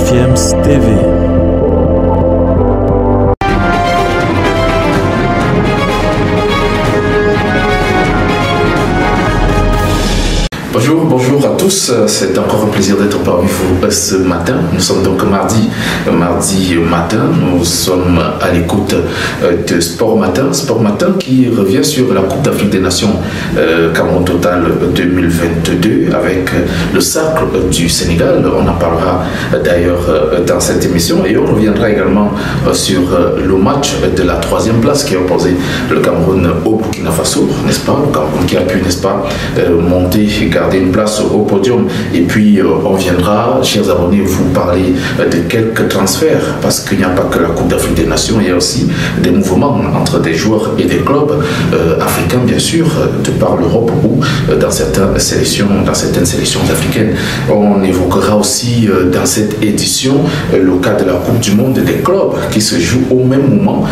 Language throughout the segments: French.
GFM's TV. Bonjour à tous, c'est encore un plaisir d'être parmi vous ce matin. Nous sommes donc mardi matin, nous sommes à l'écoute de Sport Matin qui revient sur la Coupe d'Afrique des Nations Cameroun Total 2022 avec le cercle du Sénégal. On en parlera d'ailleurs dans cette émission et on reviendra également sur le match de la troisième place qui a opposé le Cameroun au Burkina Faso, n'est-ce pas? Le Cameroun qui a pu, n'est-ce pas, monter et garder une place au podium. Et puis on viendra, chers abonnés, vous parler de quelques transferts, parce qu'il n'y a pas que la Coupe d'Afrique des Nations, il y a aussi des mouvements entre des joueurs et des clubs africains, bien sûr, de par l'Europe ou dans certaines sélections africaines. On évoquera aussi dans cette édition le cas de la Coupe du Monde des clubs qui se joue au même moment.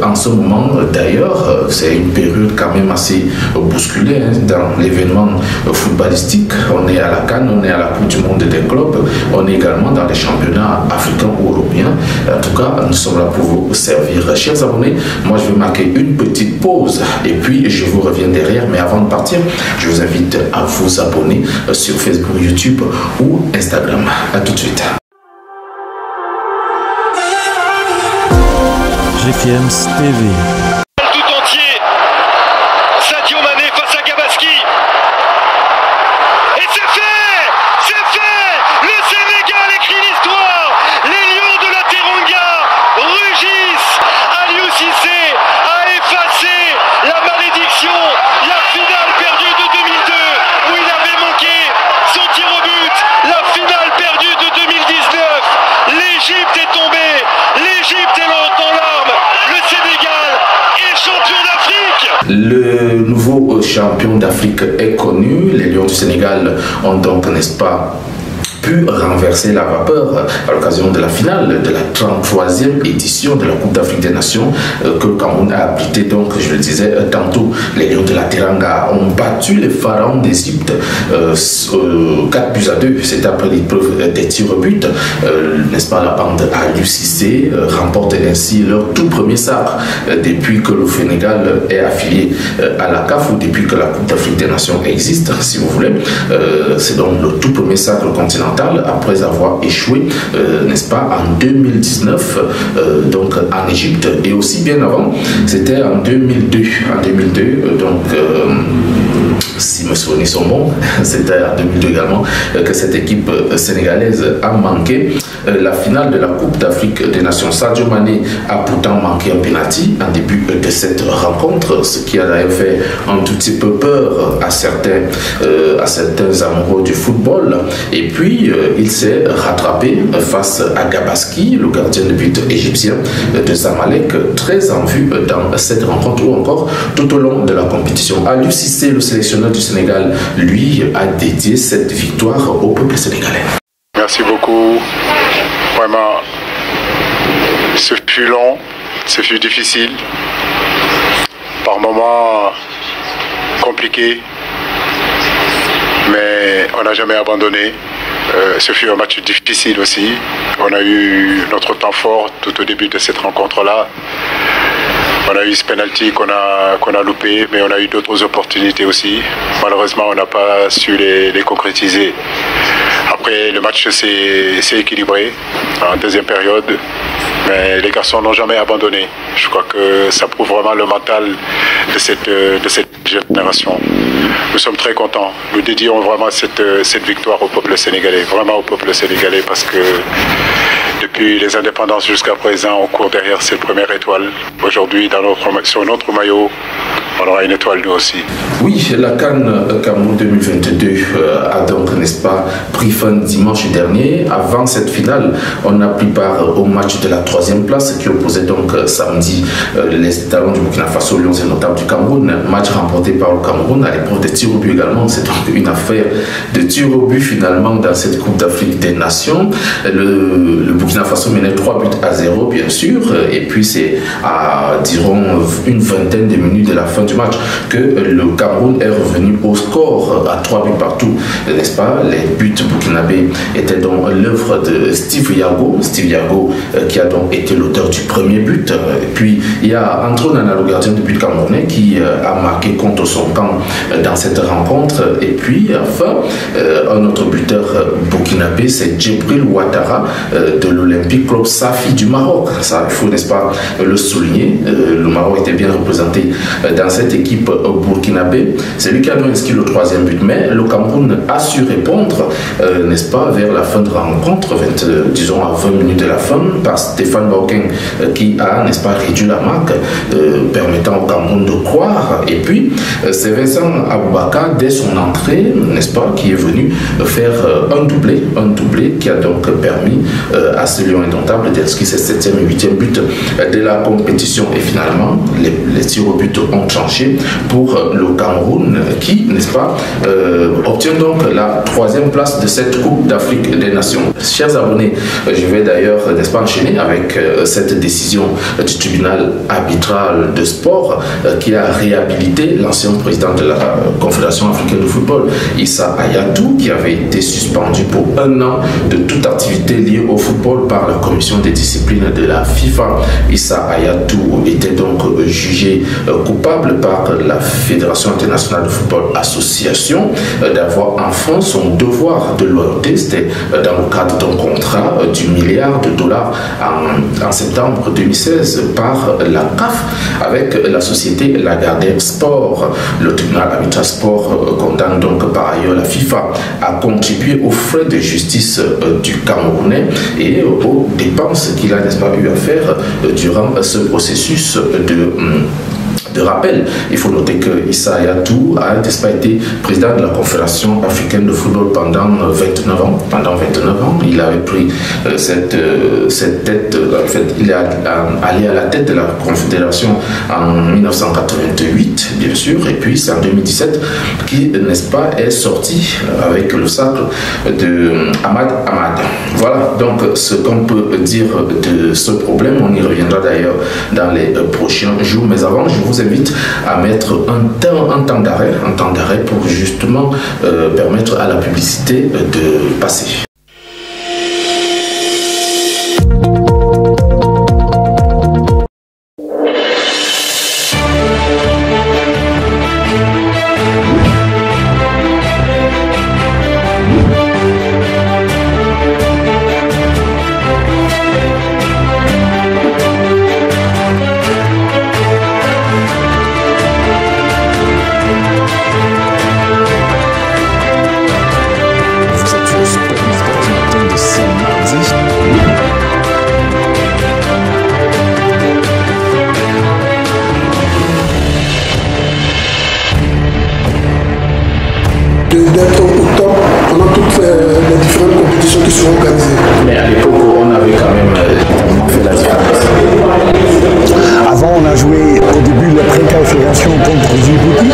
En ce moment d'ailleurs, c'est une période quand même assez bousculée dans l'événement footballistique. On est à la CAN, on est à la Coupe du Monde des clubs, on est également dans les championnats africains ou européens. En tout cas, nous sommes là pour vous servir. Chers abonnés, moi je vais marquer une petite pause et puis je vous reviens derrière. Mais avant de partir, je vous invite à vous abonner sur Facebook, YouTube ou Instagram. A tout de suite. GFM's TV. Le nouveau champion d'Afrique est connu. Les Lions du Sénégal ont donc, n'est-ce pas, pu renverser la vapeur à l'occasion de la finale de la 33e édition de la Coupe d'Afrique des Nations que le Cameroun a abrité. Donc, je le disais tantôt, les Lions de la Teranga ont battu les pharaons d'Égypte 4-2. C'était après l'épreuve des tirs au but. N'est-ce pas, la bande Aliou Cissé remporte ainsi leur tout premier sacre depuis que le Sénégal est affilié à la CAF ou depuis que la Coupe d'Afrique des Nations existe, si vous voulez. C'est donc le tout premier sacre continental après avoir échoué, n'est-ce pas, en 2019, donc en Égypte, et aussi bien avant, c'était en 2002. En 2002, donc, si mes souvenirs sont bons, c'était en 2002 également que cette équipe sénégalaise a manqué la finale de la Coupe d'Afrique des Nations. Sadio Mané a pourtant manqué un penalty en début de cette rencontre, ce qui a d'ailleurs fait un tout petit peu peur à certains amoureux du football. Et puis, il s'est rattrapé face à Gabaski, le gardien de but égyptien de Zamalek, très en vue dans cette rencontre ou encore tout au long de la compétition. Aliou Cissé, le sélectionneur du Sénégal, lui, a dédié cette victoire au peuple sénégalais. Merci beaucoup. Vraiment, ce fut long, ce fut difficile, par moments compliqué, mais on n'a jamais abandonné. Ce fut un match difficile aussi. On a eu notre temps fort tout au début de cette rencontre-là. On a eu ce penalty qu'on a loupé, mais on a eu d'autres opportunités aussi. Malheureusement, on n'a pas su les concrétiser. Après, le match s'est équilibré en deuxième période, mais les garçons n'ont jamais abandonné. Je crois que ça prouve vraiment le mental de cette génération. Nous sommes très contents. Nous dédions vraiment cette victoire au peuple sénégalais, vraiment au peuple sénégalais, parce que depuis les indépendances jusqu'à présent, on court derrière cette première étoile. Aujourd'hui, sur notre maillot, on aura une étoile nous aussi. Oui, la CAN Cameroun 2022 a donc, n'est-ce pas, pris fin dimanche dernier. Avant cette finale, on a pris part au match de la troisième place qui opposait donc samedi les talons du Burkina Faso, Lions et Notables du Cameroun. Match remporté par le Cameroun à l'épreuve des tirs au but également. C'est donc une affaire de tirs au but finalement dans cette Coupe d'Afrique des Nations. Le Burkina Faso menait 3-0 bien sûr. Et puis c'est à, dirons, une vingtaine de minutes de la fin du du match que le Cameroun est revenu au score à 3 buts partout, n'est-ce pas? Les buts burkinabés étaient donc l'œuvre de Steve Yago, qui a donc été l'auteur du premier but. Et puis il y a Andro Nana, le gardien de but camerounais, qui a marqué contre son camp dans cette rencontre. Et puis enfin, un autre buteur burkinabé, c'est Djibril Ouattara de l'Olympique Club Safi du Maroc. Ça, il faut, n'est-ce pas, le souligner. Le Maroc était bien représenté dans cette équipe burkinabé. C'est lui qui a donc inscrit le troisième but. Mais le Cameroun a su répondre, n'est-ce pas, vers la fin de rencontre, disons à 20 minutes de la fin, par Stéphane Bauken qui a, n'est-ce pas, réduit la marque, permettant au Cameroun de croire. Et puis, c'est Vincent Aboubakar, dès son entrée, n'est-ce pas, qui est venu faire un doublé qui a donc permis à ce Lion indomptable d'inscrire ses 7e et 8e buts de la compétition. Et finalement, les tirs au but ont tranché pour le Cameroun qui, n'est-ce pas, obtient donc la 3e place de cette Coupe d'Afrique des Nations. Chers abonnés, je vais d'ailleurs, n'est-ce pas, enchaîner avec cette décision du tribunal arbitral de sport qui a réhabilité l'ancien président de la Confédération africaine de football, Issa Hayatou, qui avait été suspendu pour 1 an de toute activité liée au football par la commission des disciplines de la FIFA. Issa Hayatou était donc jugé coupable par la Fédération internationale de football association d'avoir enfreint son devoir de loyauté. C'était dans le cadre d'un contrat du milliard de dollars en septembre 2016 par la CAF avec la société Lagardère Sport. Le tribunal arbitral sport condamne donc par ailleurs la FIFA à contribuer aux frais de justice du Camerounais et aux dépenses qu'il a, n'est-ce pas, eu à faire durant ce processus de rappel. Il faut noter que Issa Hayatou a, n'est-ce pas, été président de la Confédération africaine de football pendant 29 ans. Il avait pris cette tête, en fait, il est allé à la tête de la Confédération en 1988, bien sûr, et puis c'est en 2017 qui, n'est-ce pas, est sorti avec le sac de Ahmad Ahmad. Voilà donc ce qu'on peut dire de ce problème. On y reviendra d'ailleurs dans les prochains jours, mais avant, je vous invite à mettre un temps d'arrêt pour justement permettre à la publicité de passer. D'être au top pendant toutes les différentes compétitions qui seront organisées. Mais à l'époque, on avait quand même fait la différence. Avant, on a joué au début de la pré-qualification contre Djibouti.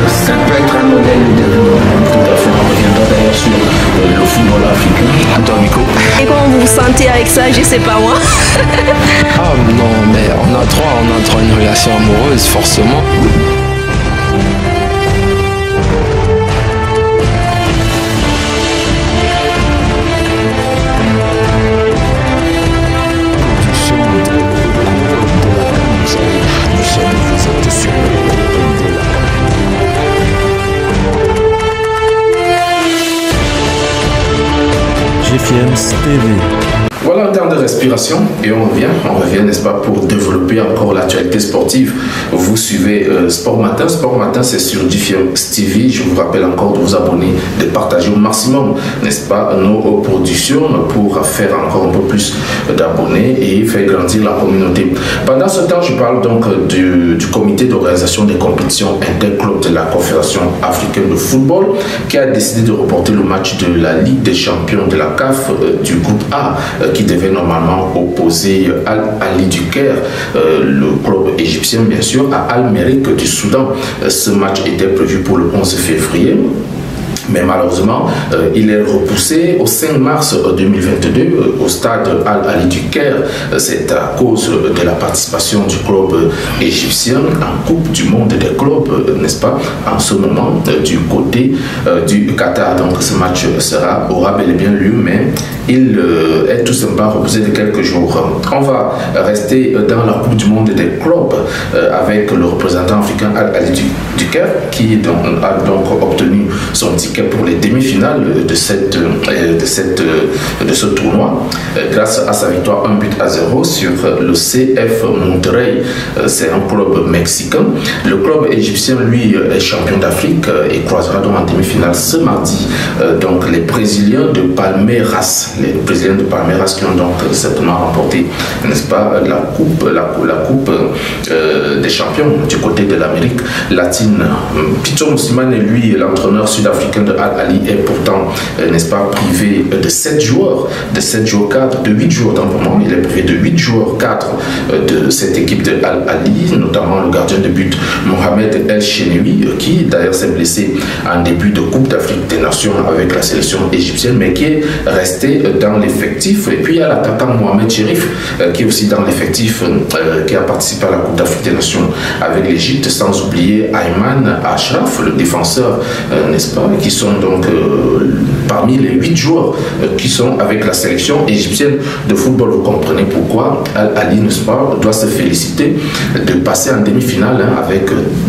Ça peut être un modèle de développement tout à fait. On reviendra d'ailleurs sur le football africain. Antoine Miko. Et comment vous vous sentez avec ça, je sais pas moi. Ah non, mais on a une relation amoureuse, forcément. GFM's TV. Voilà un temps de respiration et on revient, n'est-ce pas, pour développer encore l'actualité sportive. Vous suivez Sport Matin. Sport Matin, c'est sur GFM's TV. Je vous rappelle encore de vous abonner, de partager au maximum, n'est-ce pas, nos productions pour faire encore un peu plus d'abonnés et faire grandir la communauté. Pendant ce temps, je parle donc du comité d'organisation des compétitions interclubs de la Confédération africaine de football qui a décidé de reporter le match de la Ligue des champions de la CAF du groupe A qui devait normalement opposer Al-Ali du Caire, le club égyptien bien sûr, à Al-Merrikh du Soudan. Ce match était prévu pour le 11 février. Mais malheureusement, il est repoussé au 5 mars 2022 au stade Al-Ali du Caire. C'est à cause de la participation du club égyptien en Coupe du Monde des clubs, n'est-ce pas, en ce moment du côté du Qatar. Donc ce match aura bel et bien lieu, mais il est tout simplement repoussé de quelques jours. On va rester dans la Coupe du Monde des clubs avec le représentant africain Al-Ali du Caire qui a donc obtenu son ticket pour les demi-finales de ce tournoi grâce à sa victoire 1-0 sur le CF Monterrey. C'est un club mexicain. Le club égyptien, lui, est champion d'Afrique et croisera donc en demi-finale ce mardi donc les Brésiliens de Palmeiras. Les Brésiliens de Palmeiras qui ont donc certainement remporté, n'est-ce pas, la coupe des champions du côté de l'Amérique latine. Pitso Moussimane, lui, l'entraîneur sud-africain de Al-Ali, est pourtant, n'est-ce pas, privé de 7 joueurs, cadres, de 8 joueurs dans le moment. Il est privé de 8 joueurs cadres de cette équipe de Al-Ali, notamment le gardien de but Mohamed El Chenewi, qui d'ailleurs s'est blessé en début de Coupe d'Afrique des Nations avec la sélection égyptienne, mais qui est resté dans l'effectif. Et puis il y a l'attaquant Mohamed Cherif, qui est aussi dans l'effectif, qui a participé à la Coupe d'Afrique des Nations avec l'Égypte, sans oublier Ayman Ashraf, le défenseur, n'est-ce pas, qui sont donc parmi les 8 joueurs qui sont avec la sélection égyptienne de football. Vous comprenez pourquoi Al-Ali, n'est-ce pas, doit se féliciter de passer en demi-finale avec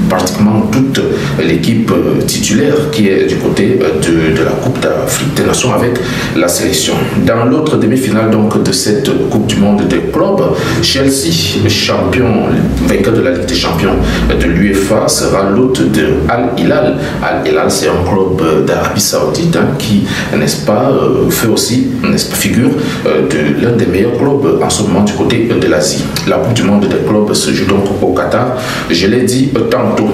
pratiquement toute l'équipe titulaire qui est du côté de la Coupe d'Afrique des Nations avec la sélection. Dans l'autre demi-finale donc de cette Coupe du Monde des clubs, Chelsea, champion, vainqueur de la Ligue des Champions de l'UEFA, sera l'hôte de Al-Hilal. Al-Hilal, c'est un club d'Arabie Saoudite qui, n'est-ce pas, fait aussi, n'est-ce pas, figure de l'un des meilleurs clubs en ce moment du côté de l'Asie. La Coupe du Monde des clubs se joue donc au Qatar. Je l'ai dit tantôt.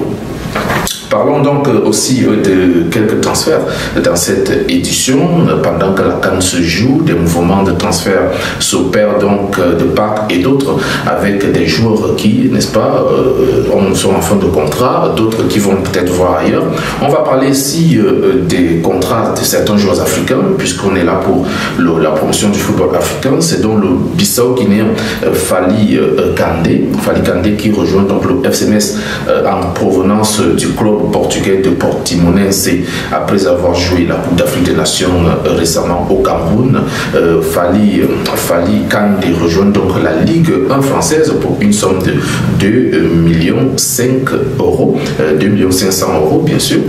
Parlons donc aussi de quelques transferts dans cette édition. Pendant que la CAN se joue, des mouvements de transfert s'opèrent donc de part et d'autre avec des joueurs qui, n'est-ce pas, sont en fin de contrat, d'autres qui vont peut-être voir ailleurs. On va parler ici des contrats de certains joueurs africains, puisqu'on est là pour la promotion du football africain. C'est donc le Bissau-Guinéen Fally Kandé qui rejoint donc le FCMS en provenance du club portugais de Portimonense après avoir joué la Coupe d'Afrique des Nations récemment au Cameroun. Fally Kandé rejoint donc la Ligue 1 française pour une somme de 2,5 millions bien sûr,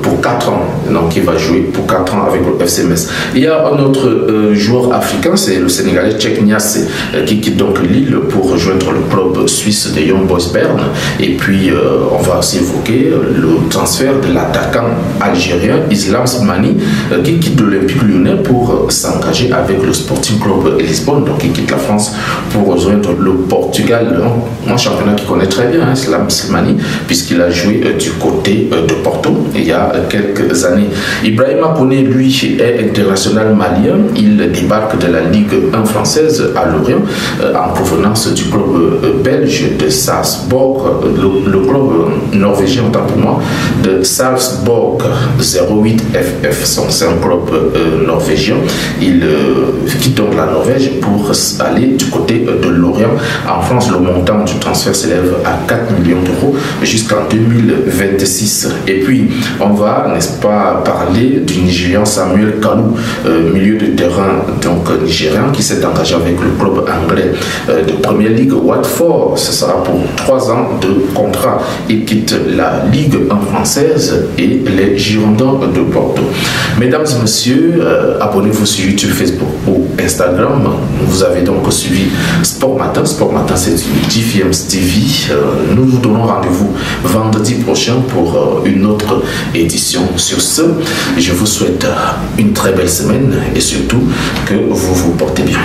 pour 4 ans. Donc il va jouer pour 4 ans avec le FCMS. Il y a un autre joueur africain, c'est le Sénégalais Cheikh Niasse qui quitte donc Lille pour rejoindre le club suisse de Young Boys Bern. Et puis on va aussi évoquer le transfert de l'attaquant algérien Islam Slimani qui quitte l'Olympique Lyonnais pour s'engager avec le Sporting Club Lisbonne. Donc il quitte la France pour rejoindre le Portugal, un championnat qu'il connaît très bien, Islam Slimani, puisqu'il a joué du côté de Porto il y a quelques années. Ibrahima Koné, lui, est international malien. Il débarque de la Ligue 1 française à Lorient en provenance du club belge de Salzbourg, le club norvégien, autant pour moi, de Salzbourg 08 FF. C'est un club norvégien. Il quitte donc la Norvège pour aller du côté de Lorient. En France, le montant du transfert s'élève à 4 millions d'euros jusqu'en 2026. Et puis, on va, n'est-ce pas, parler du Nigérian Samuel Kalou, milieu de terrain donc nigérian, qui s'est engagé avec le club anglais de Première Ligue Watford. Ce sera pour 3 ans de contrat. Il quitte la Ligue 1 française et les Girondins de Bordeaux. Mesdames et messieurs, abonnez-vous sur YouTube, Facebook ou Instagram. Vous avez donc suivi Sport Matin. Sport Matin, c'est une GFM TV. Nous vous donnons rendez-vous vendredi prochain pour une autre édition. Sur ce, je vous souhaite une très belle semaine et surtout que vous vous portez bien.